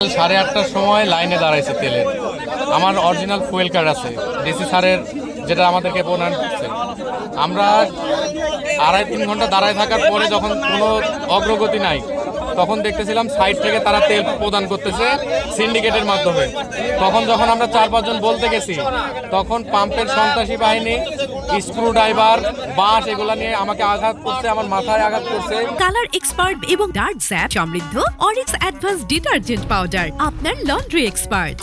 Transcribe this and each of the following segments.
8:30টার সময় লাইনে দাঁড়াইছে তেলের। আমার অরিজিনাল ফুয়েল কার্ড আছে, ডিসি স্যারের যেটা আমাদেরকে প্রদান করছে। আমরা 2.5-3 ঘন্টা দাঁড়ায় থাকার পরে যখন কোনো অগ্রগতি নাই, তখন দেখতেছিলাম সাইড থেকে তারা তেল প্রদান করতেছে সিন্ডিকেটের মাধ্যমে। তখন যখন আমরা 4-5 জন বলতে গেছি, তখন পাম্পের সন্ত্রাসী বাহিনী স্ক্রু ড্রাইভার, বাঁশ এগুলা নিয়ে আমাকে আঘাত করছে, আমার মাথায় আঘাত করছে। কালার এক্সপার্ট এবং ডার্ক স্যাপ সমৃদ্ধ অরিক্স অ্যাডভান্স ডিটারজেন্ট পাউডার, আপনার লন্ড্রি এক্সপার্ট।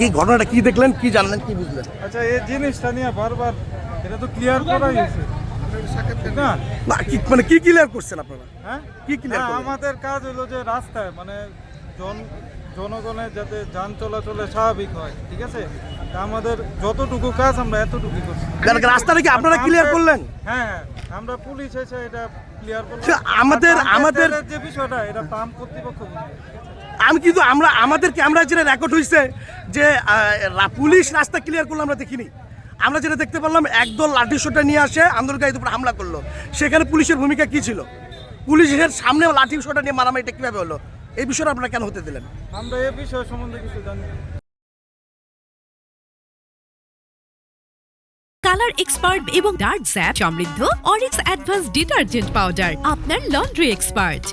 কি ঘটনাটা কি দেখলেন, কি জানলেন, কি বুঝলেন? আচ্ছা, এই জিনিসটা নিয়ে বারবার এটা তো ক্লিয়ার করাই হয়েছে না? না মানে কি ক্লিয়ার করছেন আপনারা? হ্যাঁ, কি ক্লিয়ার করলেন? আমাদের কাজ হলো যে রাস্তায় মানে জনগণের যাতে যান চলাচলে স্বাভাবিক হয়, ঠিক আছে? তা আমাদের যতটুকু কাজ আমরা এতটুকু করছি। রাস্তাটা কি আপনারা ক্লিয়ার করলেন? হ্যাঁ, আমরা পুলিশ এসে এটা ক্লিয়ার করলাম। আমাদের যে বিষয়টা এটা পাম্প কর্তৃপক্ষ বুঝবে। আমি কিন্তু আমাদের ক্যামেরা যেটা রেকর্ড হয়েছে যে পুলিশ রাস্তা ক্লিয়ার করলো আমরা দেখিনি। আমরা যেটা দেখতে পারলাম একদল লাঠি সোঁটা নিয়ে আসে আন্দোলনকারীদের উপর হামলা করলো। সেখানে পুলিশের ভূমিকা কি ছিল? পুলিশের সামনে লাঠি সোঁটা নিয়ে মারামারিটা কিভাবে হলো? এই বিষয়টা আপনারা কেন হতে দিলেন? আমরা এই বিষয় সম্বন্ধে কিছু জানি না। কালার এক্সপার্ট এবং ডার্ক স্যাপ সমৃদ্ধ অরিক্স অ্যাডভান্স ডিটারজেন্ট পাউডার, আপনার লন্ড্রি এক্সপার্ট।